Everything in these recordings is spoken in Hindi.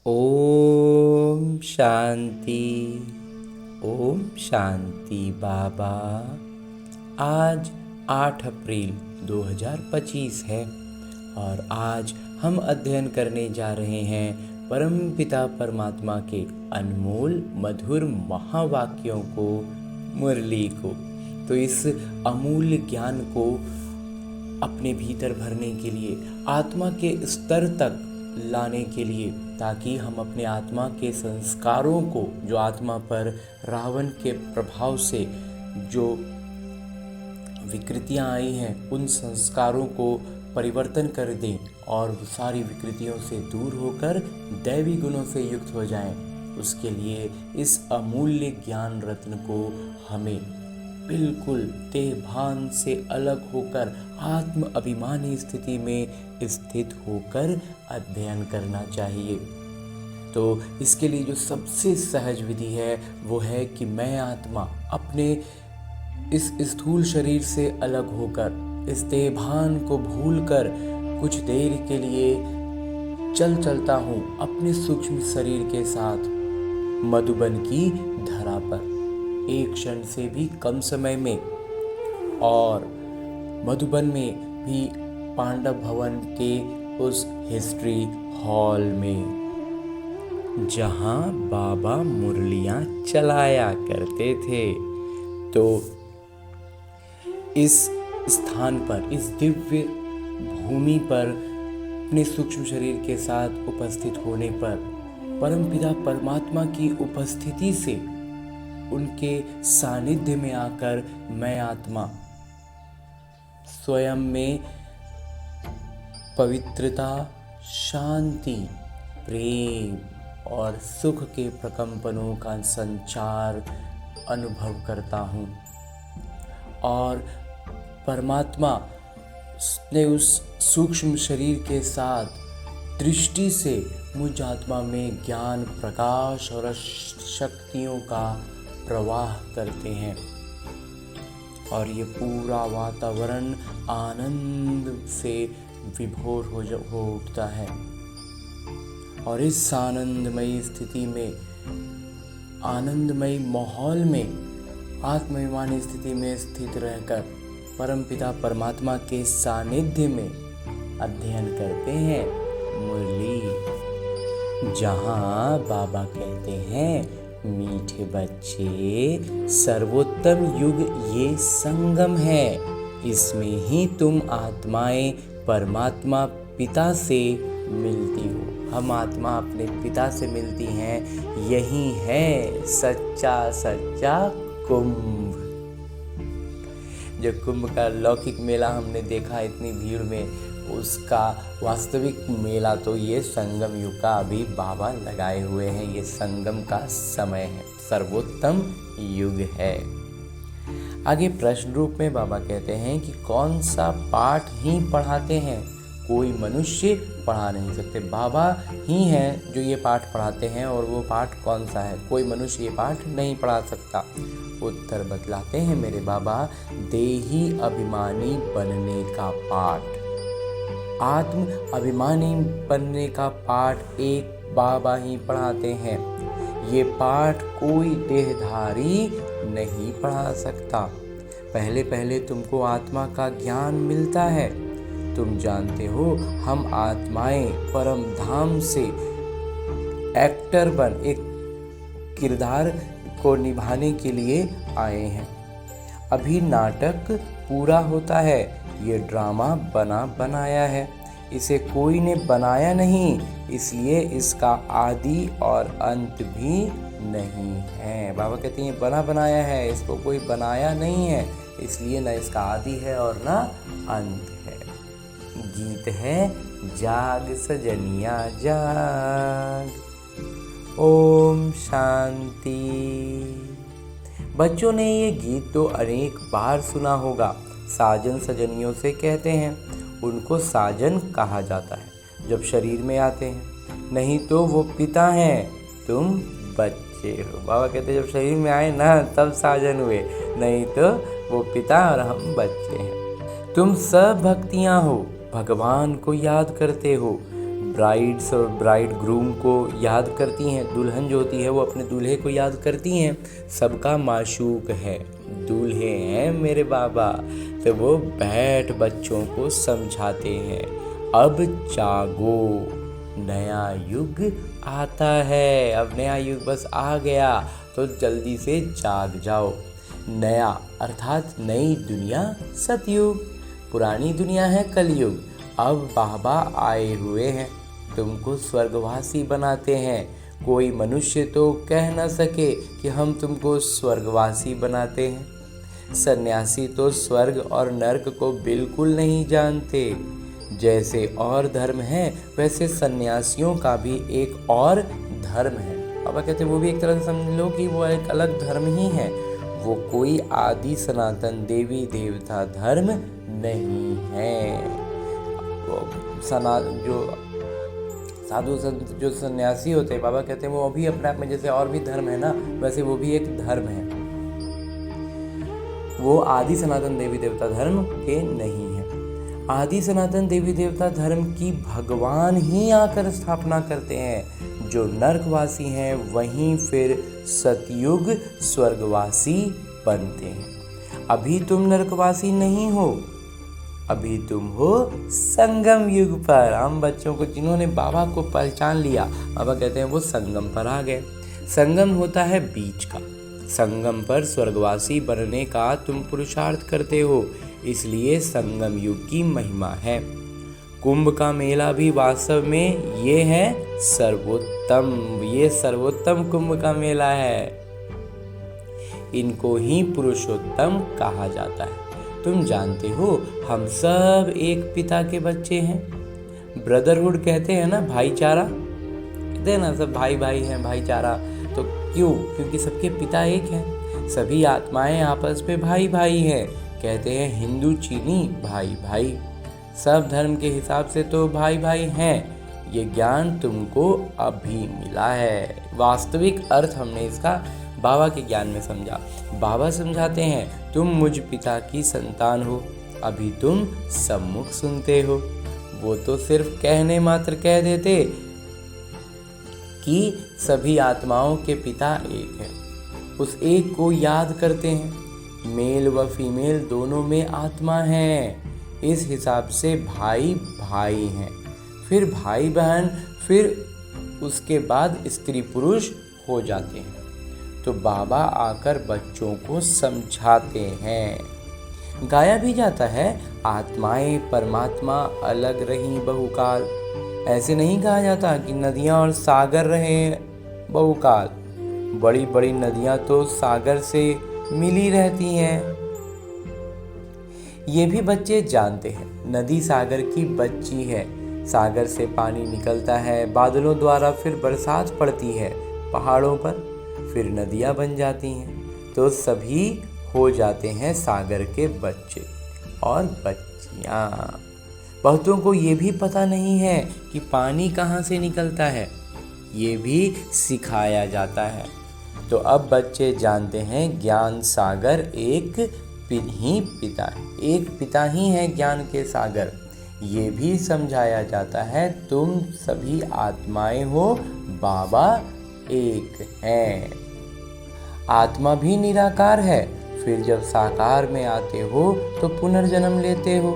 ओम शांति। ओम शांति बाबा। आज 8 अप्रैल 2025 है और आज हम अध्ययन करने जा रहे हैं परमपिता परमात्मा के अनमोल मधुर महावाक्यों को, मुरली को। तो इस अमूल्य ज्ञान को अपने भीतर भरने के लिए, आत्मा के स्तर तक लाने के लिए, ताकि हम अपने आत्मा के संस्कारों को, जो आत्मा पर रावण के प्रभाव से जो विकृतियां आई हैं, उन संस्कारों को परिवर्तन कर दें और सारी विकृतियों से दूर होकर दैवी गुणों से युक्त हो जाएं। उसके लिए इस अमूल्य ज्ञान रत्न को हमें बिल्कुल देहभान से अलग होकर आत्म अभिमानी स्थिति में स्थित होकर अध्ययन करना चाहिए। तो इसके लिए जो सबसे सहज विधि है वो है कि मैं आत्मा अपने इस स्थूल शरीर से अलग होकर, इस देहभान को भूलकर कुछ देर के लिए चलता हूँ अपने सूक्ष्म शरीर के साथ मधुबन की धरा पर, एक क्षण से भी कम समय में, और मधुबन में भी पांडव भवन के उस हिस्ट्री हॉल में जहां बाबा मुरलियां चलाया करते थे। तो इस स्थान पर, इस दिव्य भूमि पर अपने सूक्ष्म शरीर के साथ उपस्थित होने पर परमपिता परमात्मा की उपस्थिति से, उनके सानिध्य में आकर मैं आत्मा स्वयं में पवित्रता, शांति, प्रेम और सुख के प्रकंपनों का संचार अनुभव करता हूँ। और परमात्मा ने उस सूक्ष्म शरीर के साथ दृष्टि से मुझ आत्मा में ज्ञान, प्रकाश और शक्तियों का प्रवाह करते हैं और ये पूरा वातावरण आनंद से विभोर हो उठता है। और इस आनंदमयी स्थिति में, आनंदमयी माहौल में, आत्माभिमानी स्थिति में स्थित रहकर परमपिता परमात्मा के सानिध्य में अध्ययन करते हैं मुरली, जहाँ बाबा कहते हैं, मीठे बच्चे, सर्वोत्तम युग ये संगम है। इसमें ही तुम आत्माएं परमात्मा पिता से मिलती हो। हम आत्मा अपने पिता से मिलती हैं। यही है सच्चा कुंभ। जो कुंभ का लौकिक मेला हमने देखा इतनी भीड़ में, उसका वास्तविक मेला तो ये संगम युग का अभी बाबा लगाए हुए हैं। ये संगम का समय है, सर्वोत्तम युग है। आगे प्रश्न रूप में बाबा कहते हैं कि कौन सा पाठ ही पढ़ाते हैं, कोई मनुष्य पढ़ा नहीं सकते। बाबा ही हैं जो ये पाठ पढ़ाते हैं, और वो पाठ कौन सा है, कोई मनुष्य ये पाठ नहीं पढ़ा सकता। उत्तर बतलाते हैं मेरे बाबा, देही अभिमानी बनने का पाठ, आत्म अभिमानी बनने का पाठ एक बाबा ही पढ़ाते हैं। ये पाठ कोई देहधारी नहीं पढ़ा सकता। पहले पहले तुमको आत्मा का ज्ञान मिलता है। तुम जानते हो हम आत्माएं परम धाम से एक्टर बन, एक किरदार को निभाने के लिए आए हैं। अभी नाटक पूरा होता है। ये ड्रामा बनाया है, इसे कोई ने बनाया नहीं, इसलिए इसका आदि और अंत भी नहीं है। बाबा कहते हैं बनाया है, इसको कोई बनाया नहीं है, इसलिए न इसका आदि है और न अंत है। गीत है जाग सजनिया जाग। ओम शांति। बच्चों ने ये गीत तो अनेक बार सुना होगा। साजन सजनियों से कहते हैं, उनको साजन कहा जाता है जब शरीर में आते हैं, नहीं तो वो पिता हैं, तुम बच्चे हो। बाबा कहते हैं जब शरीर में आए ना तब साजन हुए, नहीं तो वो पिता और हम बच्चे हैं। तुम सब भक्तियाँ हो, भगवान को याद करते हो, ब्राइड्स और ब्राइड ग्रूम को याद करती हैं, दुल्हन जो होती है वो अपने दूल्हे को याद करती हैं। सबका माशूक है, दूल्हे हैं मेरे बाबा। तो वो बैठ बच्चों को समझाते हैं, अब जागो, नया युग आता है। अब नया युग बस आ गया, तो जल्दी से जाग जाओ। नया अर्थात नई दुनिया सतयुग, पुरानी दुनिया है कलयुग। अब बाबा आए हुए हैं, तुमको स्वर्गवासी बनाते हैं। कोई मनुष्य तो कह न सके कि हम तुमको स्वर्गवासी बनाते हैं। सन्यासी तो स्वर्ग और नर्क को बिल्कुल नहीं जानते। जैसे और धर्म है वैसे सन्यासियों का भी एक और धर्म है। बाबा कहते हैं वो भी एक तरह से समझ लो कि वो एक अलग धर्म ही है। वो कोई आदि सनातन देवी देवता धर्म नहीं है। जो साधु संत जो सन्यासी होते हैं, बाबा कहते हैं वो भी अपने आप में जैसे और भी धर्म है ना, वैसे वो भी एक धर्म है। वो आदि सनातन देवी देवता धर्म के नहीं है। आदि सनातन देवी देवता धर्म की भगवान ही आकर स्थापना करते हैं। जो नरकवासी हैं वहीं फिर सतयुग स्वर्गवासी बनते हैं। अभी तुम नरकवासी नहीं हो, अभी तुम हो संगम युग पर। हम बच्चों को जिन्होंने बाबा को पहचान लिया, बाबा कहते हैं वो संगम पर आ गए। संगम होता है बीच का। संगम पर स्वर्गवासी बनने का तुम पुरुषार्थ करते हो, इसलिए संगम युग की महिमा है। कुंभ का मेला भी वास्तव में ये है सर्वोत्तम, ये सर्वोत्तम कुंभ का मेला है। इनको ही पुरुषोत्तम कहा जाता है। तुम जानते हो हम सब एक पिता के बच्चे हैं। ब्रदरहुड कहते हैं ना, भाईचारा कहते हैं ना, सब भाई भाई हैं, भाईचारा। तो क्यों? क्योंकि सबके पिता एक हैं। सभी आत्माएं आपस में भाई भाई हैं। कहते हैं हिंदू चीनी भाई भाई, सब धर्म के हिसाब से तो भाई भाई हैं। ये ज्ञान तुमको अभी मिला है। वास्तविक अर्थ हमने इसका बाबा के ज्ञान में समझा। बाबा समझाते हैं तुम मुझ पिता की संतान हो, अभी तुम सम्मुख सुनते हो। वो तो सिर्फ कहने मात्र कह देते कि सभी आत्माओं के पिता एक हैं। उस एक को याद करते हैं। मेल व फीमेल दोनों में आत्मा है। इस हिसाब से भाई भाई हैं, फिर भाई बहन, फिर उसके बाद स्त्री पुरुष हो जाते हैं। तो बाबा आकर बच्चों को समझाते हैं। गाया भी जाता है आत्माएं परमात्मा अलग रहीं बहुकाल। ऐसे नहीं कहा जाता कि नदियां और सागर रहे बहुकाल। बड़ी बड़ी नदियां तो सागर से मिली रहती हैं। ये भी बच्चे जानते हैं, नदी सागर की बच्ची है। सागर से पानी निकलता है, बादलों द्वारा फिर बरसात पड़ती है पहाड़ों पर, फिर नदियाँ बन जाती हैं। तो सभी हो जाते हैं सागर के बच्चे और बच्चियाँ। बहुतों को ये भी पता नहीं है कि पानी कहाँ से निकलता है, ये भी सिखाया जाता है। तो अब बच्चे जानते हैं ज्ञान सागर एक ही पिता है, एक पिता ही है ज्ञान के सागर। ये भी समझाया जाता है तुम सभी आत्माएं हो, बाबा एक हैं। आत्मा भी निराकार है, फिर जब साकार में आते हो तो पुनर्जन्म लेते हो।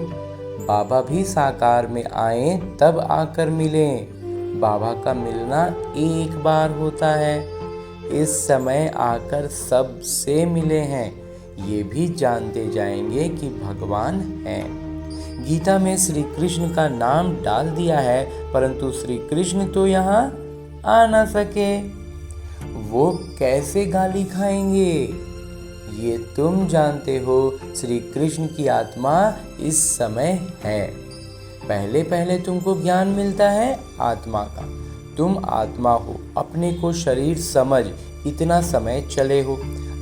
बाबा भी साकार में आए तब आकर मिले। बाबा का मिलना एक बार होता है। इस समय आकर सबसे मिले हैं। ये भी जानते जाएंगे कि भगवान हैं। गीता में श्री कृष्ण का नाम डाल दिया है, परंतु श्री कृष्ण तो यहाँ आ ना सके। वो कैसे गाली खाएंगे ये तुम जानते हो। श्री कृष्ण की आत्मा इस समय है। पहले पहले तुमको ज्ञान मिलता है आत्मा का। तुम आत्मा हो, अपने को शरीर समझ इतना समय चले हो।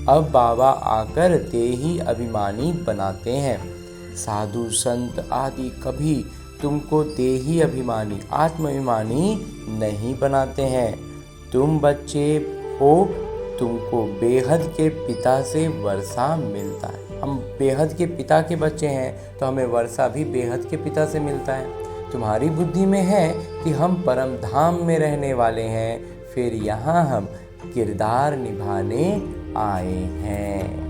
अब बाबा आकर देही अभिमानी बनाते हैं। साधु संत आदि कभी तुमको देही अभिमानी आत्माभिमानी नहीं बनाते हैं। तुम बच्चे हो, तुमको बेहद के पिता से वर्षा मिलता है। हम बेहद के पिता के बच्चे हैं तो हमें वर्षा भी बेहद के पिता से मिलता है। तुम्हारी बुद्धि में है कि हम परम धाम में रहने वाले हैं, फिर यहाँ हम किरदार निभाने आए हैं।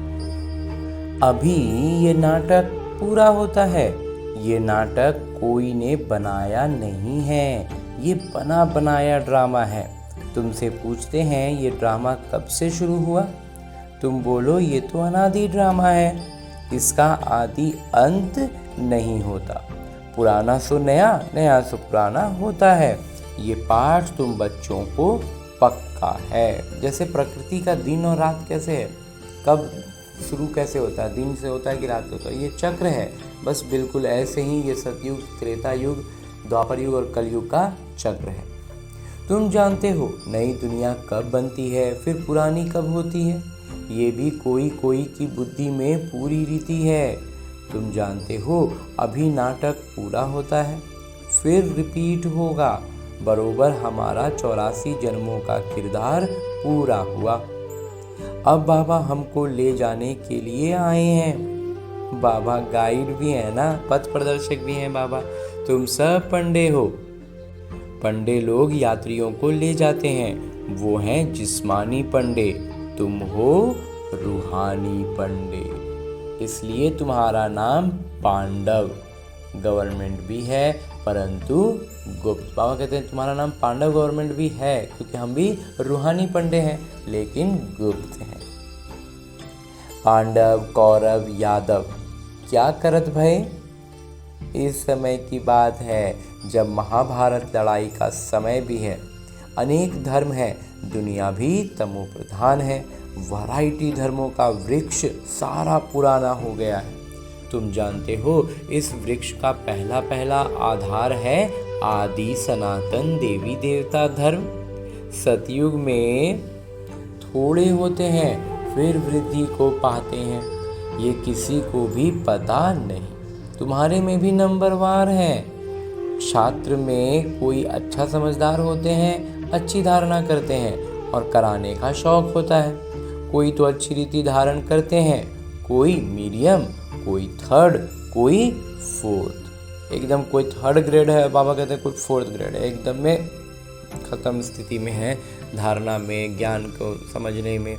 अभी ये नाटक पूरा होता है। ये नाटक कोई ने बनाया नहीं है, ये बना बनाया ड्रामा है। तुमसे पूछते हैं ये ड्रामा कब से शुरू हुआ? तुम बोलो ये तो अनादि ड्रामा है, इसका आदि अंत नहीं होता। पुराना सो नया, नया सो पुराना होता है। ये पाठ तुम बच्चों को पक्का है। जैसे प्रकृति का दिन और रात कैसे है, कब शुरू कैसे होता है, दिन से होता है कि रात से होता है, ये चक्र है। बस बिल्कुल ऐसे ही ये सतयुग, त्रेता युग, द्वापर युग और कलयुग का चक्र है। तुम जानते हो नई दुनिया कब बनती है, फिर पुरानी कब होती है। ये भी कोई कोई की बुद्धि में पूरी रीति है। तुम जानते हो अभी नाटक पूरा होता है, फिर रिपीट होगा। बरोबर हमारा 84 जन्मों का किरदार पूरा हुआ। अब बाबा हमको ले जाने के लिए आए हैं। बाबा गाइड भी है ना, पथ प्रदर्शक भी हैं बाबा। तुम सब पंडे हो। पंडे लोग यात्रियों को ले जाते हैं, वो हैं जिस्मानी पंडे। तुम हो रूहानी पंडे, इसलिए तुम्हारा नाम पांडव। गवर्नमेंट भी है परंतु गुप्त। बाबा कहते हैं तुम्हारा नाम पांडव गवर्नमेंट भी है, क्योंकि हम भी रूहानी पंडे हैं लेकिन गुप्त हैं। पांडव, कौरव, यादव क्या करत भय? इस समय की बात है जब महाभारत लड़ाई का समय भी है। अनेक धर्म है, दुनिया भी तमो प्रधान है। वैरायटी धर्मों का वृक्ष सारा पुराना हो गया है। तुम जानते हो इस वृक्ष का पहला पहला आधार है आदि सनातन देवी देवता धर्म। सतयुग में थोड़े होते हैं, फिर वृद्धि को पाते हैं। ये किसी को भी पता नहीं। तुम्हारे में भी नंबरवार है। छात्र में कोई अच्छा समझदार होते हैं, अच्छी धारणा करते हैं और कराने का शौक होता है। कोई तो अच्छी रीति धारण करते हैं, कोई मीडियम, कोई थर्ड, कोई फोर्थ। एकदम कोई थर्ड ग्रेड है, बाबा कहते हैं कोई फोर्थ ग्रेड है, एकदम में ख़त्म स्थिति में है धारणा में, ज्ञान को समझने में।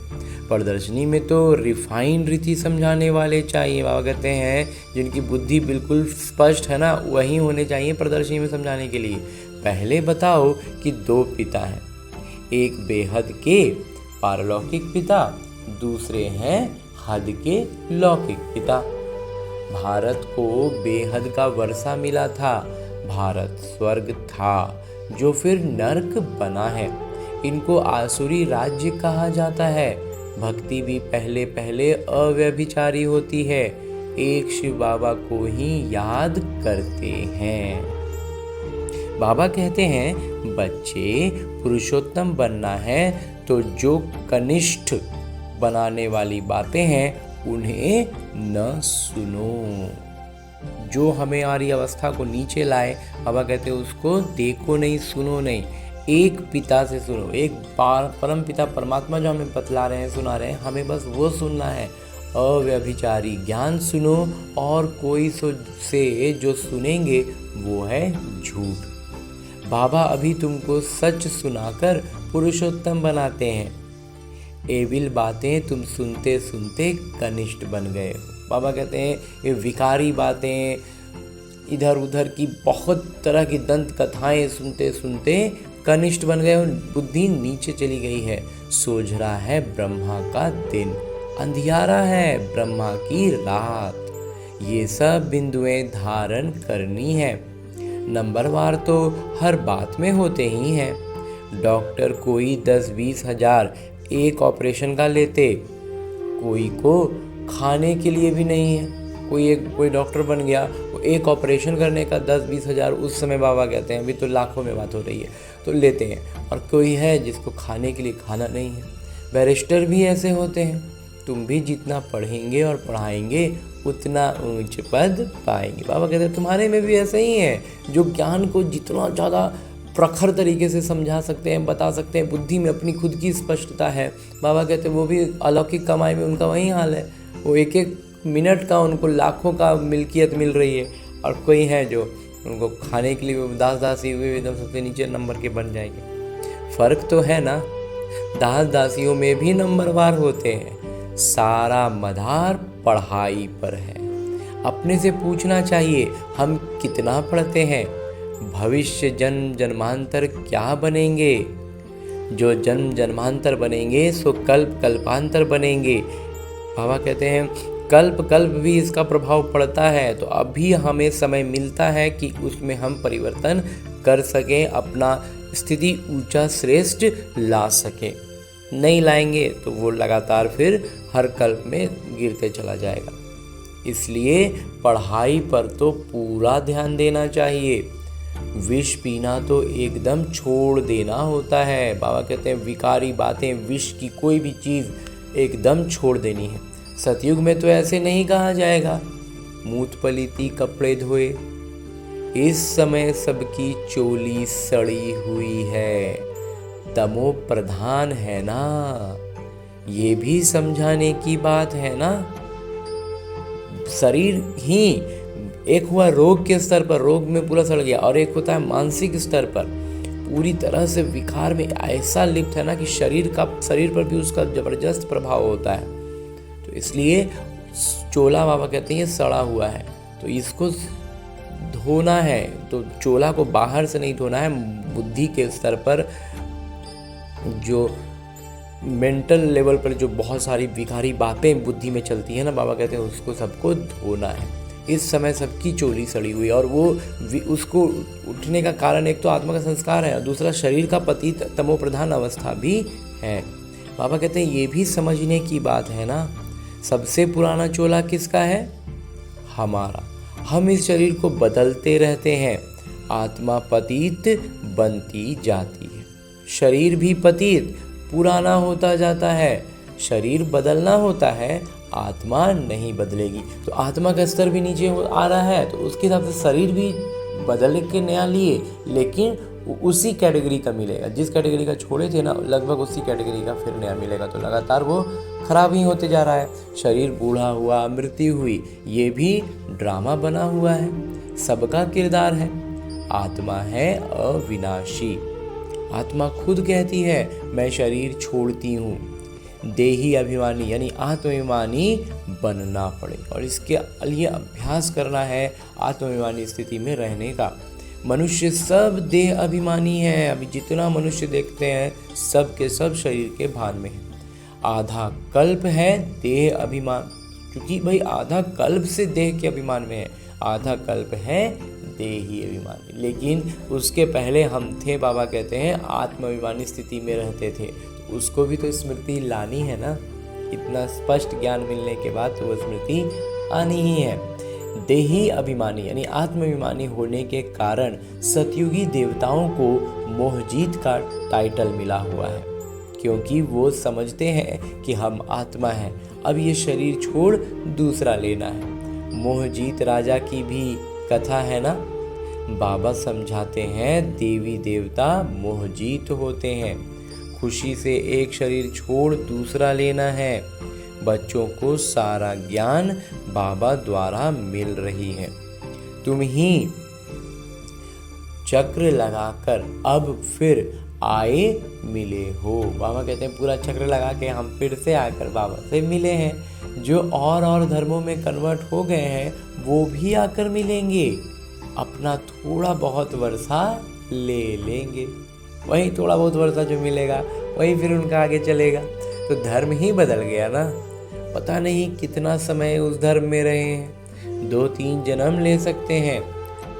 प्रदर्शनी में तो रिफाइंड रीति समझाने वाले चाहिए। बाबा कहते हैं जिनकी बुद्धि बिल्कुल स्पष्ट है ना, वही होने चाहिए प्रदर्शनी में समझाने के लिए। पहले बताओ कि दो पिता हैं, एक बेहद के पारलौकिक पिता, दूसरे हैं हद के लौकिक पिता। भारत को बेहद का वर्षा मिला था। भारत स्वर्ग था जो फिर नर्क बना है। इनको आसुरी राज्य कहा जाता है। भक्ति भी पहले पहले अव्यभिचारी होती है। एक शिव बाबा को ही याद करते हैं। बाबा कहते हैं बच्चे पुरुषोत्तम बनना है तो जो कनिष्ठ बनाने वाली बातें हैं उन्हें न सुनो। जो हमें हमारी अवस्था को नीचे लाए, बाबा कहते हैं उसको देखो नहीं, सुनो नहीं। एक पिता से सुनो, एक परम पिता परमात्मा जो हमें बतला रहे हैं, सुना रहे हैं, हमें बस वो सुनना है। अव्यभिचारी ज्ञान सुनो, और कोई से जो सुनेंगे वो है झूठ। बाबा अभी तुमको सच सुनाकर पुरुषोत्तम बनाते हैं। एविल बातें तुम सुनते सुनते कनिष्ठ बन गए हो। बाबा कहते हैं ये विकारी बातें, इधर उधर की बहुत तरह की दंत कथाएं सुनते सुनते कनिष्ठ बन गए हो, बुद्धि नीचे चली गई है। सोझरा है ब्रह्मा का दिन, अंधियारा है ब्रह्मा की रात। ये सब बिंदुएं धारण करनी है। नंबरवार तो हर बात में होते ही हैं। डॉक्टर कोई 10-20 हजार एक ऑपरेशन का लेते, कोई को खाने के लिए भी नहीं है। कोई डॉक्टर बन गया, वो एक ऑपरेशन करने का 10-20 हजार, उस समय बाबा कहते हैं, अभी तो लाखों में बात हो रही है, तो लेते हैं। और कोई है जिसको खाने के लिए खाना नहीं है। बैरिस्टर भी ऐसे होते हैं। तुम भी जितना पढ़ेंगे और पढ़ाएंगे उतना ऊंच पद पाएंगे। बाबा कहते हैं तुम्हारे में भी ऐसे ही है, जो ज्ञान को जितना ज़्यादा प्रखर तरीके से समझा सकते हैं, बता सकते हैं, बुद्धि में अपनी खुद की स्पष्टता है। बाबा कहते हैं वो भी अलौकिक कमाई में उनका वही हाल है। वो एक एक मिनट का उनको लाखों का मिल्कियत मिल रही है। और कोई है जो उनको खाने के लिए वो दास दासी हुए एकदम सबसे नीचे नंबर के बन जाएंगे। फर्क तो है ना, दास दासियों में भी नंबरवार होते हैं। सारा मदार पढ़ाई पर है। अपने से पूछना चाहिए हम कितना पढ़ते हैं, भविष्य जन्म जन्मांतर क्या बनेंगे। जो जन्म जन्मांतर बनेंगे सो कल्प कल्पांतर बनेंगे। बाबा कहते हैं कल्प कल्प भी इसका प्रभाव पड़ता है, तो अभी हमें समय मिलता है कि उसमें हम परिवर्तन कर सकें, अपना स्थिति ऊंचा श्रेष्ठ ला सकें। नहीं लाएंगे तो वो लगातार फिर हर कल्प में गिरते चला जाएगा। इसलिए पढ़ाई पर तो पूरा ध्यान देना चाहिए। विष पीना तो एकदम छोड़ देना होता है। बाबा कहते हैं विकारी बातें, विष की कोई भी चीज़ एकदम छोड़ देनी है। सतयुग में तो ऐसे नहीं कहा जाएगा मूत पलीती कपड़े धोए। इस समय सबकी चोली सड़ी हुई है, तमो प्रधान है ना, ये भी समझाने की बात है ना। शरीर ही एक हुआ रोग के स्तर पर, रोग में पूरा सड़ गया, और एक होता है मानसिक स्तर पर पूरी तरह से विकार में ऐसा लिप्त है ना कि शरीर पर भी उसका जबरदस्त प्रभाव होता है। तो इसलिए चोला बाबा कहते हैं ये सड़ा हुआ है, तो इसको धोना है। तो चोला को बाहर से नहीं धोना है, बुद्धि के स्तर पर जो मेंटल लेवल पर जो बहुत सारी विकारी बातें बुद्धि में चलती है ना, बाबा कहते हैं उसको सबको धोना है। इस समय सबकी चोली सड़ी हुई है, और वो उसको उठने का कारण एक तो आत्मा का संस्कार है और दूसरा शरीर का पतित तमो प्रधान अवस्था भी है। बाबा कहते हैं ये भी समझने की बात है ना, सबसे पुराना चोला किसका है? हमारा। हम इस शरीर को बदलते रहते हैं, आत्मा पतित बनती जाती है, शरीर भी पतित पुराना होता जाता है। शरीर बदलना होता है, आत्मा नहीं बदलेगी। तो आत्मा का स्तर भी नीचे आ रहा है, तो उसके हिसाब से शरीर भी बदल के नया लिए, लेकिन उसी कैटेगरी का मिलेगा। जिस कैटेगरी का छोड़े थे ना, लगभग उसी कैटेगरी का फिर नया मिलेगा। तो लगातार वो खराब ही होते जा रहा है। शरीर बूढ़ा हुआ, मृत्यु हुई, ये भी ड्रामा बना हुआ है, सबका किरदार है। आत्मा है अविनाशी। आत्मा खुद कहती है मैं शरीर छोड़ती हूँ। देही अभिमानी यानी आत्माभिमानी बनना पड़ेगा, और इसके लिए अभ्यास करना है आत्माभिमानी स्थिति में रहने का। मनुष्य सब देह अभिमानी है। अभी जितना मनुष्य देखते हैं सब के सब शरीर के भान में है। आधा कल्प है देह अभिमान, क्योंकि भाई आधा कल्प से देह के अभिमान में है, आधा कल्प है देही अभिमानी। लेकिन उसके पहले हम थे, बाबा कहते हैं आत्माभिमानी स्थिति में रहते थे, उसको भी तो स्मृति लानी है ना। इतना स्पष्ट ज्ञान मिलने के बाद तो वो स्मृति आनी ही है। देही अभिमानी यानी आत्माभिमानी होने के कारण सतयुगी देवताओं को मोहजीत का टाइटल मिला हुआ है, क्योंकि वो समझते हैं कि हम आत्मा हैं, अब ये शरीर छोड़ दूसरा लेना है। मोहजीत राजा की भी कथा है ना। बाबा समझाते हैं देवी देवता मोहजीत होते हैं, खुशी से एक शरीर छोड़ दूसरा लेना है। बच्चों को सारा ज्ञान बाबा द्वारा मिल रही है। तुम ही चक्र लगाकर अब फिर आए मिले हो। बाबा कहते हैं पूरा चक्र लगा के हम फिर से आकर बाबा से मिले हैं। जो और धर्मों में कन्वर्ट हो गए हैं वो भी आकर मिलेंगे, अपना थोड़ा बहुत वर्षा ले लेंगे, वही थोड़ा बहुत वर्षा जो मिलेगा वही फिर उनका आगे चलेगा। तो धर्म ही बदल गया ना। पता नहीं कितना समय उस धर्म में रहे हैं, 2-3 जन्म ले सकते हैं।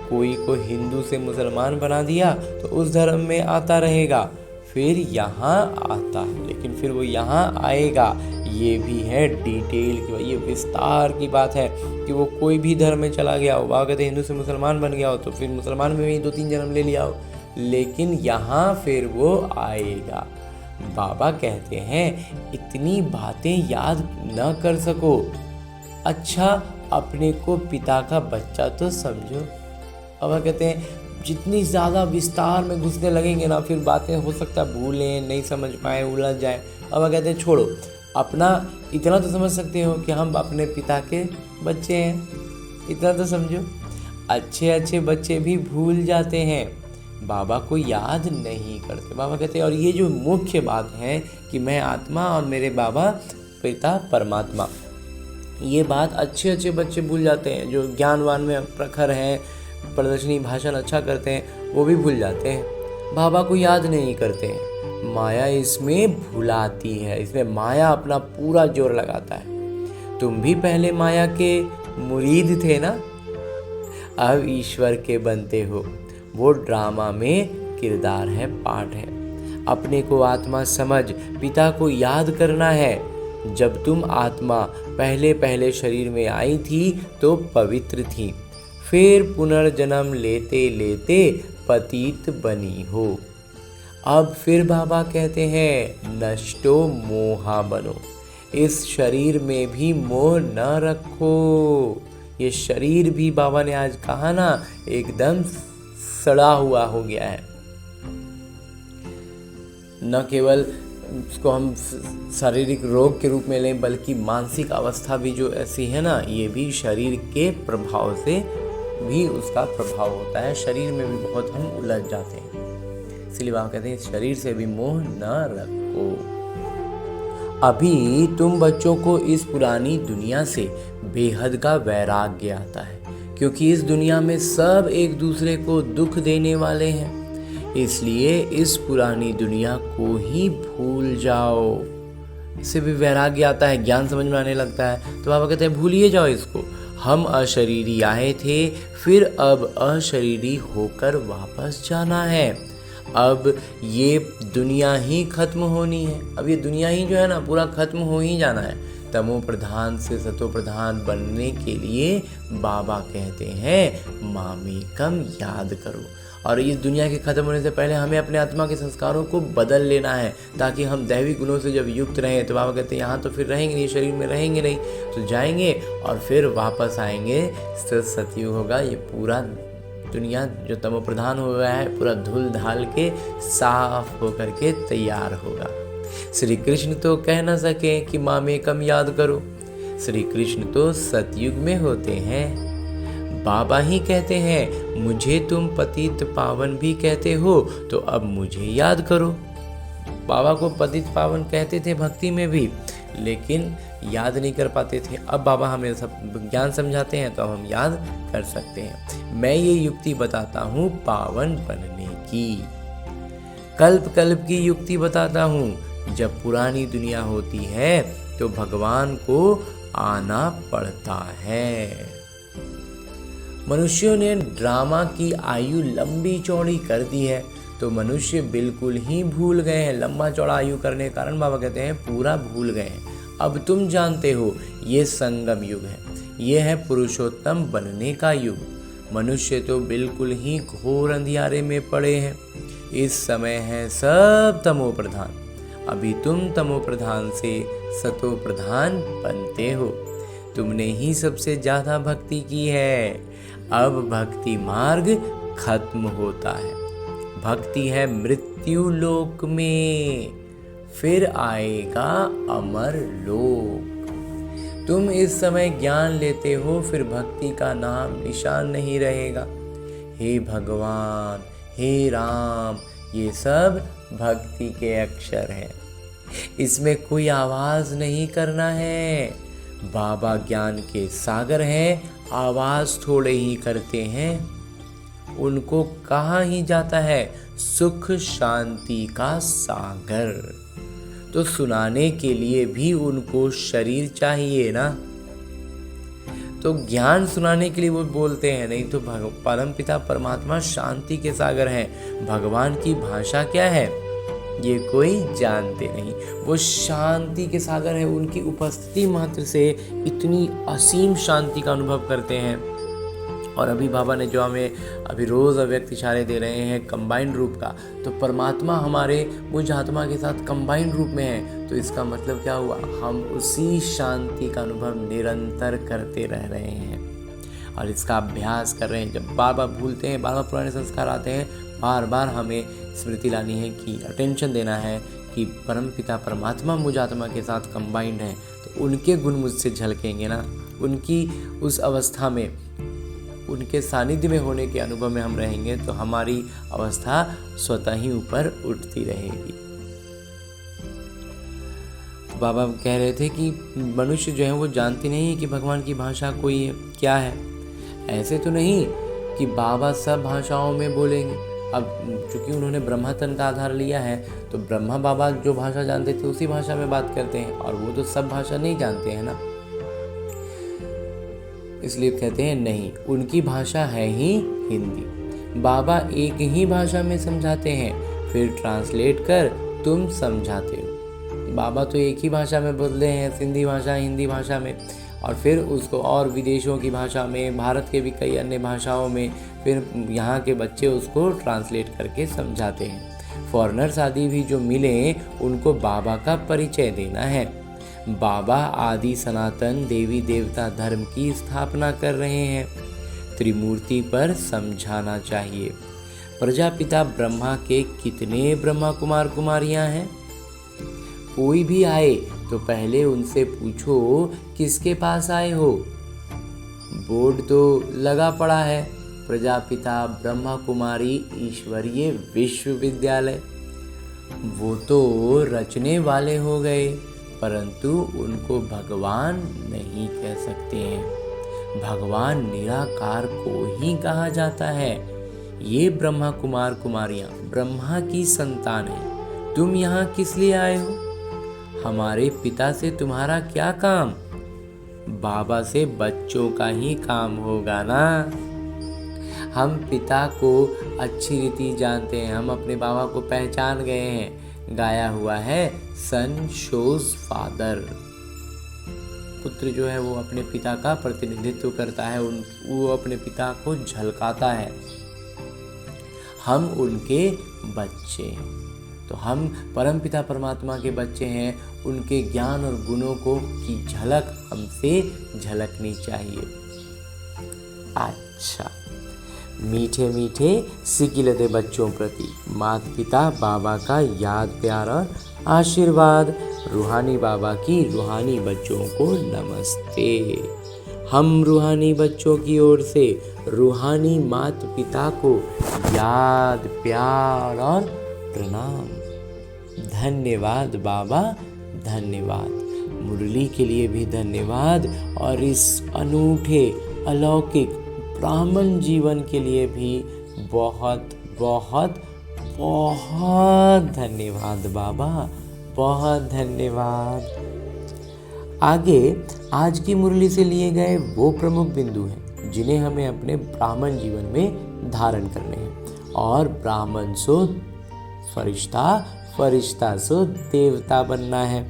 कोई को हिंदू से मुसलमान बना दिया तो उस धर्म में आता रहेगा, फिर यहाँ आता है, लेकिन फिर वो यहाँ आएगा। ये भी है डिटेल की, ये विस्तार की बात है कि वो कोई भी धर्म में चला गया हो, बाबा कहते हिंदू से मुसलमान बन गया हो तो फिर मुसलमान में भी 2-3 जन्म ले लिया हो, लेकिन यहाँ फिर वो आएगा। बाबा कहते हैं इतनी बातें याद न कर सको, अच्छा अपने को पिता का बच्चा तो समझो। बाबा कहते हैं जितनी ज़्यादा विस्तार में घुसने लगेंगे ना, फिर बातें हो सकता है भूलें, नहीं समझ पाए, उलझ जाए। बाबा कहते हैं छोड़ो, अपना इतना तो समझ सकते हो कि हम अपने पिता के बच्चे हैं, इतना तो समझो। अच्छे अच्छे बच्चे भी भूल जाते हैं, बाबा को याद नहीं करते। बाबा कहते हैं और ये जो मुख्य बात है कि मैं आत्मा और मेरे बाबा पिता परमात्मा, ये बात अच्छे अच्छे बच्चे भूल जाते हैं। जो ज्ञानवान में प्रखर हैं, प्रदर्शनी भाषण अच्छा करते हैं, वो भी भूल जाते हैं, बाबा को याद नहीं करते हैं। माया इसमें भुलाती है, इसमें माया अपना पूरा जोर लगाता है। तुम भी पहले माया के मुरीद थे ना, अब ईश्वर के बनते हो। वो ड्रामा में किरदार है, पार्ट है। अपने को आत्मा समझ पिता को याद करना है। जब तुम आत्मा पहले पहले शरीर में आई थी तो पवित्र थी, फिर पुनर्जन्म लेते लेते पतित बनी हो। अब फिर बाबा कहते हैं नष्टो मोहा बनो, इस शरीर में भी मोह न रखो। ये शरीर भी बाबा ने आज कहा ना, एकदम सड़ा हुआ हो गया है। न केवल उसको हम शारीरिक रोग के रूप में लें, बल्कि मानसिक अवस्था भी जो ऐसी है ना, ये भी शरीर के प्रभाव से भी उसका प्रभाव होता है। शरीर में भी बहुत हम उलझ जाते हैं, इसलिए बाबा कहते हैं शरीर से भी मोह न रखो। अभी तुम बच्चों को इस पुरानी दुनिया से बेहद का वैराग्य आता है, क्योंकि इस दुनिया में सब एक दूसरे को दुख देने वाले हैं। इसलिए इस पुरानी दुनिया को ही भूल जाओ। इससे भी वैराग्य आता है, ज्ञान समझ में आने लगता है। तो बाबा कहते हैं भूलिए जाओ इसको। हम अशरीरी आए थे, फिर अब अशरीरी होकर वापस जाना है। अब ये दुनिया ही खत्म होनी है। अब ये दुनिया ही जो है ना, पूरा खत्म हो ही जाना है। तमो प्रधान से सतो प्रधान बनने के लिए बाबा कहते हैं मामेकम याद करो। और इस दुनिया के खत्म होने से पहले हमें अपने आत्मा के संस्कारों को बदल लेना है, ताकि हम दैवी गुणों से जब युक्त रहें। तो बाबा कहते हैं यहाँ तो फिर रहेंगे नहीं, शरीर में रहेंगे नहीं, तो जाएंगे और फिर वापस आएंगे। सतयुग होगा, ये पूरा दुनिया जो तमो प्रधान हो गया है पूरा धुल धाल के साफ होकर के तैयार होगा। श्री कृष्ण तो कह न सके कि मामेकम याद करो, श्री कृष्ण तो सतयुग में होते हैं। बाबा ही कहते हैं मुझे तुम पतित पावन भी कहते हो, तो अब मुझे याद करो। बाबा को पतित पावन कहते थे भक्ति में भी, लेकिन याद नहीं कर पाते थे। अब बाबा हमें सब ज्ञान समझाते हैं तो हम याद कर सकते हैं। मैं ये युक्ति बताता हूँ पावन बनने की, कल्प कल्प की युक्ति बताता हूँ। जब पुरानी दुनिया होती है तो भगवान को आना पड़ता है। मनुष्यों ने ड्रामा की आयु लंबी चौड़ी कर दी है, तो मनुष्य बिल्कुल ही भूल गए हैं। लंबा चौड़ा आयु करने के कारण बाबा कहते हैं पूरा भूल गए हैं। अब तुम जानते हो ये संगम युग है, ये है पुरुषोत्तम बनने का युग। मनुष्य तो बिल्कुल ही घोर अंधियारे में पड़े हैं। इस समय है सब तमो प्रधान। अभी तुम तमो प्रधान से सतो प्रधान बनते हो। तुमने ही सबसे ज्यादा भक्ति की है। अब भक्ति मार्ग खत्म होता है। भक्ति है मृत्यु लोक में, फिर आएगा अमर लोक। तुम इस समय ज्ञान लेते हो, फिर भक्ति का नाम निशान नहीं रहेगा। हे भगवान, हे राम, ये सब भक्ति के अक्षर हैं। इसमें कोई आवाज नहीं करना है। बाबा ज्ञान के सागर हैं, आवाज थोड़े ही करते हैं। उनको कहा ही जाता है सुख शांति का सागर। तो सुनाने के लिए भी उनको शरीर चाहिए ना। तो ज्ञान सुनाने के लिए वो बोलते हैं, नहीं तो परमपिता परमात्मा शांति के सागर हैं। भगवान की भाषा क्या है ये कोई जानते नहीं। वो शांति के सागर है। उनकी उपस्थिति मात्र से इतनी असीम शांति का अनुभव करते हैं। और अभी बाबा ने जो हमें अभी रोज़ अव्यक्त इशारे दे रहे हैं कंबाइंड रूप का, तो परमात्मा हमारे मुझ आत्मा के साथ कंबाइंड रूप में है। तो इसका मतलब क्या हुआ, हम उसी शांति का अनुभव निरंतर करते रह रहे हैं और इसका अभ्यास कर रहे हैं। जब बार बार भूलते हैं, बार बार पुराने संस्कार आते हैं, बार बार हमें स्मृति लानी है कि अटेंशन देना है कि परमपिता परमात्मा मुझ आत्मा के साथ कंबाइंड है। तो उनके गुण मुझसे झलकेंगे ना। उनकी उस अवस्था में उनके सानिध्य में होने के अनुभव में हम रहेंगे तो हमारी अवस्था स्वतः ही ऊपर उठती रहेगी। बाबा कह रहे थे कि मनुष्य जो है वो जानती नहीं है कि भगवान की भाषा कोई क्या है। ऐसे तो नहीं कि बाबा सब भाषाओं में बोलेंगे। अब चूंकि उन्होंने ब्रह्मा तन का आधार लिया है तो ब्रह्मा बाबा जो भाषा जानते थे उसी भाषा में बात करते हैं, और वो तो सब भाषा नहीं जानते हैं ना। इसलिए कहते हैं नहीं, उनकी भाषा है ही हिंदी। बाबा एक ही भाषा में समझाते हैं, फिर ट्रांसलेट कर तुम समझाते हो। बाबा तो एक ही भाषा में बोलते हैं, सिंधी भाषा, हिंदी भाषा में, और फिर उसको और विदेशों की भाषा में, भारत के भी कई अन्य भाषाओं में, फिर यहाँ के बच्चे उसको ट्रांसलेट करके समझाते हैं। फॉरेनर्स आदि भी जो मिले उनको बाबा का परिचय देना है। बाबा आदि सनातन देवी देवता धर्म की स्थापना कर रहे हैं। त्रिमूर्ति पर समझाना चाहिए। प्रजापिता ब्रह्मा के कितने ब्रह्मा कुमार कुमारियां हैं? कोई भी आए तो पहले उनसे पूछो किसके पास आए हो। बोर्ड तो लगा पड़ा है, प्रजापिता ब्रह्मा कुमारी ईश्वरीय विश्वविद्यालय। वो तो रचने वाले हो गए, परंतु उनको भगवान नहीं कह सकते हैं। भगवान निराकार को ही कहा जाता है। ये ब्रह्मा कुमार कुमारियां ब्रह्मा की संतान हैं। तुम यहाँ किस लिए आए हो? हमारे पिता से तुम्हारा क्या काम? बाबा से बच्चों का ही काम होगा ना। हम पिता को अच्छी रीति जानते हैं, हम अपने बाबा को पहचान गए हैं। गाया हुआ है सन शोज फादर। पुत्र जो है वो अपने पिता का प्रतिनिधित्व करता है, वो अपने पिता को झलकाता है। हम उनके बच्चे हैं, तो हम परमपिता परमात्मा के बच्चे हैं। उनके ज्ञान और गुणों को की झलक हमसे झलकनी चाहिए। अच्छा, मीठे मीठे सिकिलते बच्चों प्रति माता पिता बाबा का याद प्यार और आशीर्वाद। रूहानी बाबा की रूहानी बच्चों को नमस्ते। हम रूहानी बच्चों की ओर से रूहानी माता पिता को याद प्यार और प्रणाम। धन्यवाद बाबा, धन्यवाद। मुरली के लिए भी धन्यवाद, और इस अनूठे अलौकिक ब्राह्मण जीवन के लिए भी बहुत बहुत बहुत धन्यवाद बाबा, बहुत धन्यवाद। आगे आज की मुरली से लिए गए वो प्रमुख बिंदु हैं जिन्हें हमें अपने ब्राह्मण जीवन में धारण करने हैं। और ब्राह्मण सो फरिश्ता, फरिश्ता सो देवता बनना है।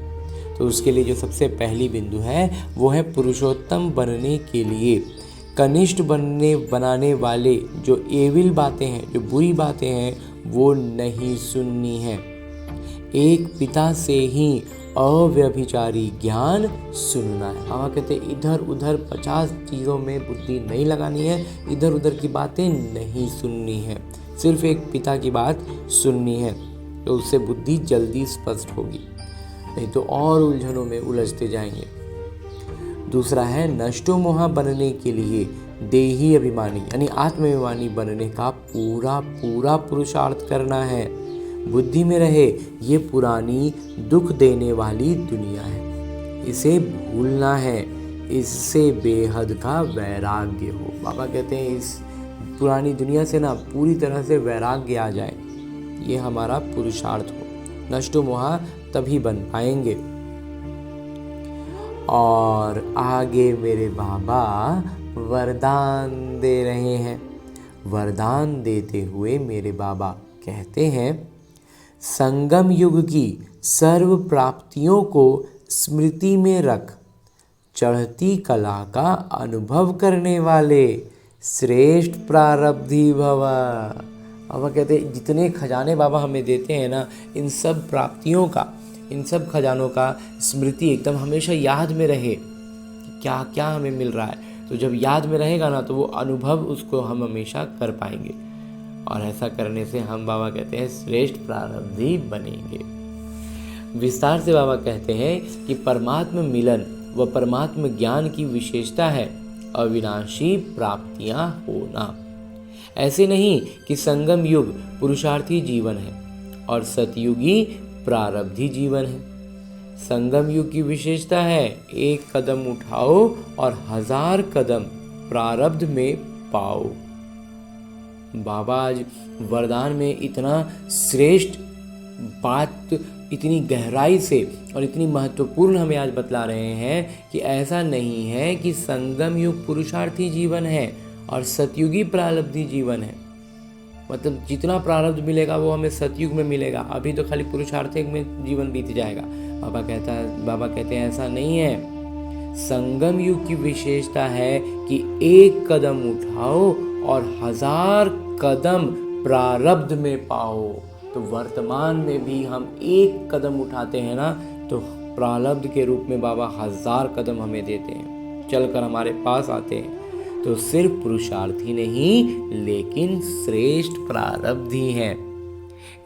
तो उसके लिए जो सबसे पहली बिंदु है वो है पुरुषोत्तम बनने के लिए कनिष्ठ बनाने वाले जो एविल बातें हैं, जो बुरी बातें हैं, वो नहीं सुननी है। एक पिता से ही अव्यभिचारी ज्ञान सुनना है। बाबा कहते इधर उधर 50 चीज़ों में बुद्धि नहीं लगानी है, इधर उधर की बातें नहीं सुननी है, सिर्फ एक पिता की बात सुननी है। तो उससे बुद्धि जल्दी स्पष्ट होगी, नहीं तो और उलझनों में उलझते जाएंगे। दूसरा है नष्टो मोहा बनने के लिए देही अभिमानी यानी आत्माभिमानी बनने का पूरा पूरा पुरुषार्थ करना है। बुद्धि में रहे ये पुरानी दुख देने वाली दुनिया है, इसे भूलना है, इससे बेहद का वैराग्य हो। बाबा कहते हैं इस पुरानी दुनिया से ना पूरी तरह से वैराग्य आ जाए, ये हमारा पुरुषार्थ हो। नष्टो मोहा तभी बन पाएंगे। और आगे मेरे बाबा वरदान दे रहे हैं। वरदान देते हुए मेरे बाबा कहते हैं संगम युग की सर्व प्राप्तियों को स्मृति में रख चढ़ती कला का अनुभव करने वाले श्रेष्ठ प्रारब्धि भव। बाबा कहते हैं जितने खजाने बाबा हमें देते हैं ना, इन सब प्राप्तियों का, इन सब खजानों का स्मृति एकदम हमेशा याद में रहे कि क्या क्या हमें मिल रहा है। तो जब याद में रहेगा ना तो वो अनुभव उसको हम हमेशा कर पाएंगे, और ऐसा करने से हम बाबा कहते हैं श्रेष्ठ प्रारब्धि बनेंगे। विस्तार से बाबा कहते हैं कि परमात्म मिलन व परमात्म ज्ञान की विशेषता है अविनाशी प्राप्तियां होना। ऐसे नहीं कि संगम युग पुरुषार्थी जीवन है और सतयुगी प्रारब्धी जीवन है। संगम युग की विशेषता है एक कदम उठाओ और 1000 कदम प्रारब्ध में पाओ। बाबा आज वरदान में इतना श्रेष्ठ बात इतनी गहराई से और इतनी महत्वपूर्ण हमें आज बतला रहे हैं कि ऐसा नहीं है कि संगम युग पुरुषार्थी जीवन है और सतयुगी प्रारब्धी जीवन है। मतलब जितना प्रारब्ध मिलेगा वो हमें सतयुग में मिलेगा, अभी तो खाली पुरुषार्थी में जीवन बीत जाएगा। बाबा कहते हैं ऐसा नहीं है। संगम युग की विशेषता है कि एक कदम उठाओ और 1000 कदम प्रारब्ध में पाओ। तो वर्तमान में भी हम एक कदम उठाते हैं ना, तो प्रारब्ध के रूप में बाबा 1000 कदम हमें देते हैं, चलकर हमारे पास आते हैं। तो सिर्फ पुरुषार्थी नहीं लेकिन श्रेष्ठ प्रारब्धी हैं।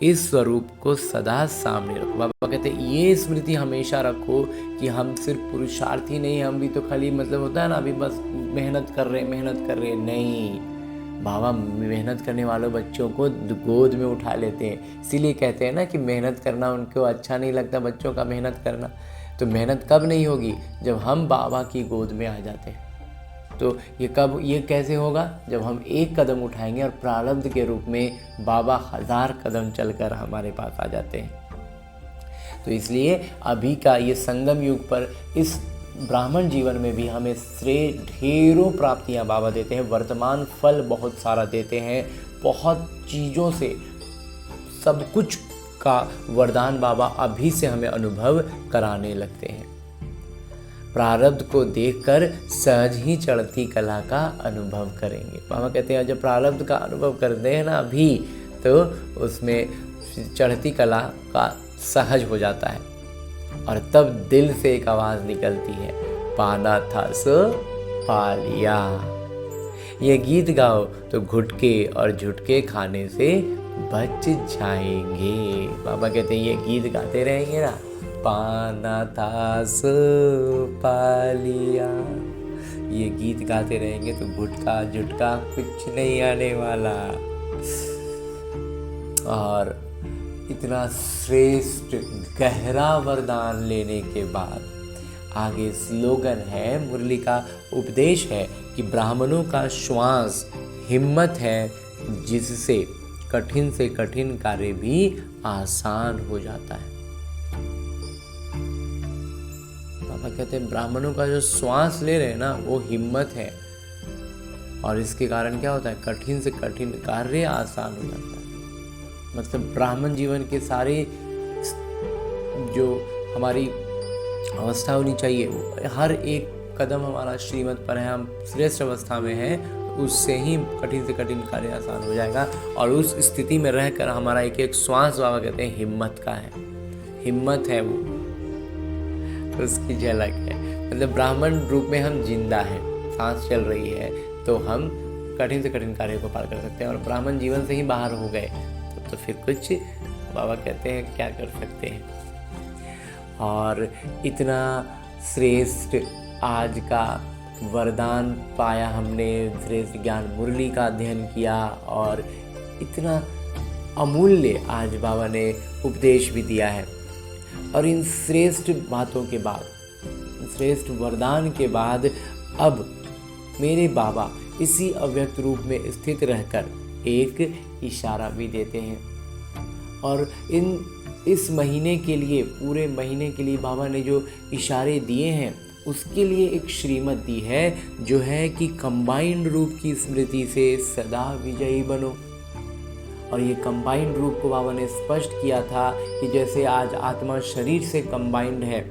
इस स्वरूप को सदा सामने रखो। बाबा कहते हैं ये स्मृति हमेशा रखो कि हम सिर्फ पुरुषार्थी नहीं, हम भी तो खाली मतलब होता है ना अभी बस मेहनत कर रहे नहीं। बाबा मेहनत करने वालों बच्चों को गोद में उठा लेते हैं। इसीलिए कहते हैं ना कि मेहनत करना उनको अच्छा नहीं लगता, बच्चों का मेहनत करना। तो मेहनत कब नहीं होगी? जब हम बाबा की गोद में आ जाते हैं। तो ये कैसे होगा? जब हम एक कदम उठाएंगे और प्रारब्ध के रूप में बाबा 1000 कदम चलकर हमारे पास आ जाते हैं। तो इसलिए अभी का ये संगम युग पर इस ब्राह्मण जीवन में भी हमें ढेरों प्राप्तियां बाबा देते हैं। वर्तमान फल बहुत सारा देते हैं, बहुत चीज़ों से सब कुछ का वरदान बाबा अभी से हमें अनुभव कराने लगते हैं। प्रारब्ध को देखकर सहज ही चढ़ती कला का अनुभव करेंगे। बाबा कहते हैं जब प्रारब्ध का अनुभव करते हैं ना अभी, तो उसमें चढ़ती कला का सहज हो जाता है और तब दिल से एक आवाज़ निकलती है, पाना था सो पा लिया। ये गीत गाओ तो घुटके और झुटके खाने से बच जाएंगे। बाबा कहते हैं ये गीत गाते रहेंगे ना, पाना था सो पा लिया, ये गीत गाते रहेंगे तो घुटका झुटका कुछ नहीं आने वाला। और इतना श्रेष्ठ गहरा वरदान लेने के बाद आगे स्लोगन है, मुरली का उपदेश है कि ब्राह्मणों का श्वास हिम्मत है जिससे कठिन से कठिन कार्य भी आसान हो जाता है। बाबा कहते हैं ब्राह्मणों का जो श्वास ले रहे हैं ना वो हिम्मत है, और इसके कारण क्या होता है? कठिन से कठिन कार्य आसान हो जाता है। मतलब ब्राह्मण जीवन के सारे जो हमारी अवस्था होनी चाहिए, हर एक कदम हमारा श्रीमत पर है, हम श्रेष्ठ अवस्था में हैं, उससे ही कठिन से कठिन कार्य आसान हो जाएगा। और उस स्थिति में रहकर हमारा एक एक श्वास बाबा कहते हैं हिम्मत का है, हिम्मत है वो, उसकी झलक है। मतलब ब्राह्मण रूप में हम जिंदा हैं, सांस चल रही है तो हम कठिन से कठिन कार्य को पार कर सकते हैं। और ब्राह्मण जीवन से ही बाहर हो गए तो फिर कुछ बाबा कहते हैं क्या कर सकते हैं। और इतना श्रेष्ठ आज का वरदान पाया हमने, श्रेष्ठ ज्ञान मुरली का अध्ययन किया और इतना अमूल्य आज बाबा ने उपदेश भी दिया है। और इन श्रेष्ठ बातों के बाद, श्रेष्ठ वरदान के बाद अब मेरे बाबा इसी अव्यक्त रूप में स्थित रहकर एक इशारा भी देते हैं। और इस महीने के लिए, पूरे महीने के लिए बाबा ने जो इशारे दिए हैं उसके लिए एक श्रीमत दी है, जो है कि कंबाइंड रूप की स्मृति से सदा विजयी बनो। और ये कंबाइंड रूप को बाबा ने स्पष्ट किया था कि जैसे आज आत्मा शरीर से कंबाइंड है,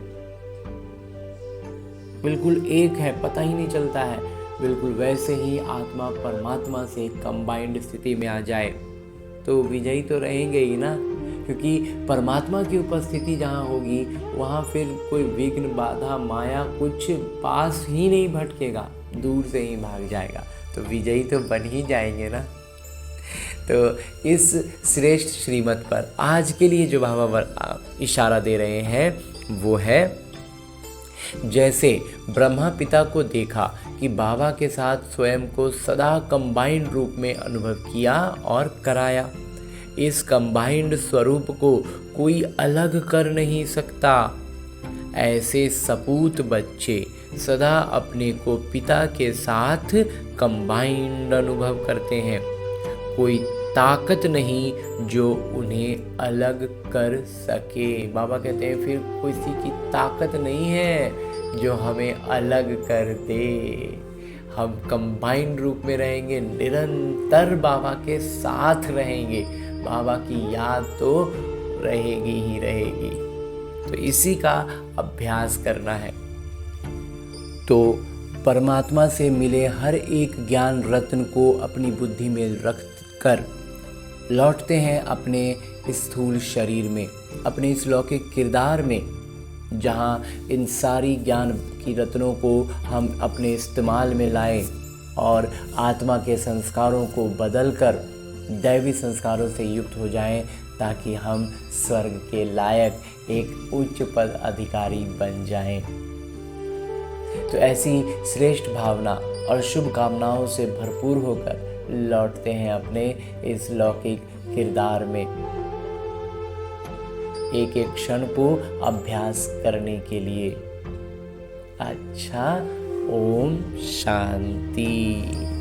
बिल्कुल एक है, पता ही नहीं चलता है, बिल्कुल वैसे ही आत्मा परमात्मा से कंबाइंड स्थिति में आ जाए तो विजयी तो रहेंगे ही ना। क्योंकि परमात्मा की उपस्थिति जहाँ होगी वहाँ फिर कोई विघ्न बाधा माया कुछ पास ही नहीं भटकेगा, दूर से ही भाग जाएगा, तो विजयी तो बन ही जाएंगे ना। तो इस श्रेष्ठ श्रीमत पर आज के लिए जो बाबा इशारा दे रहे हैं वो है, जैसे ब्रह्मा पिता को देखा कि बाबा के साथ स्वयं को सदा कंबाइंड रूप में अनुभव किया और कराया। इस कंबाइंड स्वरूप को कोई अलग कर नहीं सकता। ऐसे सपूत बच्चे सदा अपने को पिता के साथ कंबाइंड अनुभव करते हैं। कोई ताकत नहीं जो उन्हें अलग कर सके। बाबा कहते हैं फिर किसी की ताकत नहीं है जो हमें अलग कर दे। हम कंबाइंड रूप में रहेंगे, निरंतर बाबा के साथ रहेंगे। बाबा की याद तो रहेगी ही रहेगी। तो इसी का अभ्यास करना है। तो परमात्मा से मिले हर एक ज्ञान रत्न को अपनी बुद्धि में रख कर लौटते हैं अपने स्थूल शरीर में, अपने इस लौकिक किरदार में, जहाँ इन सारी ज्ञान की रत्नों को हम अपने इस्तेमाल में लाएं और आत्मा के संस्कारों को बदलकर दैवी संस्कारों से युक्त हो जाएं, ताकि हम स्वर्ग के लायक एक उच्च पद अधिकारी बन जाएं। तो ऐसी श्रेष्ठ भावना और शुभ कामनाओं से भरपूर होकर लौटते हैं अपने इस लौकिक किरदार में, एक एक क्षण को अभ्यास करने के लिए। अच्छा, ओम शांति।